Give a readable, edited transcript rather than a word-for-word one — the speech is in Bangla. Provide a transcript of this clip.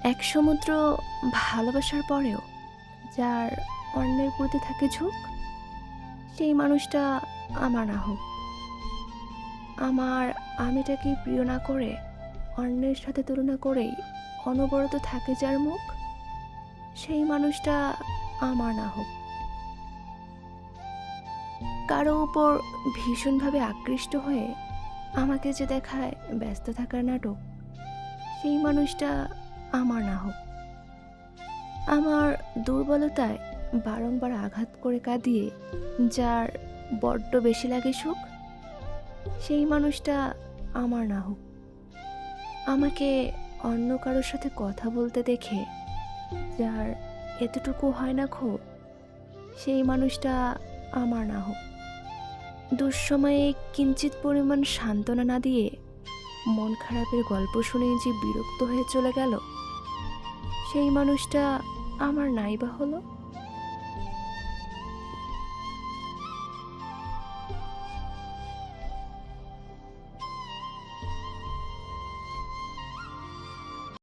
এক সমুদ্র ভালোবাসার পরেও যার অন্যের প্রতি থাকে ঝোঁক, সেই মানুষটা আমার না হোক। আমার আমিটাকে প্রিয় না করে অন্যের সাথে তুলনা করেই অনবরত থাকে যার মুখ, সেই মানুষটা আমার না হোক। কারো উপর ভীষণভাবে আকৃষ্ট হয়ে আমাকে যে দেখায় ব্যস্ত থাকার নাটক, সেই মানুষটা আমার না হোক। আমার দুর্বলতায় বারংবার আঘাত করে কাঁদিয়ে যার বড্ড বেশি লাগে সুখ, সেই মানুষটা আমার না হোক। আমাকে অন্য কারোর সাথে কথা বলতে দেখে যার এতটুকু হয় না ক্ষোভ, সেই মানুষটা আমার না হোক। দুঃসময়ে কিঞ্চিত পরিমাণ সান্ত্বনা না দিয়ে মন খারাপের গল্প শুনে যে বিরক্ত হয়ে চলে গেল, সেই মানুষটা আমার নাই বা হলো।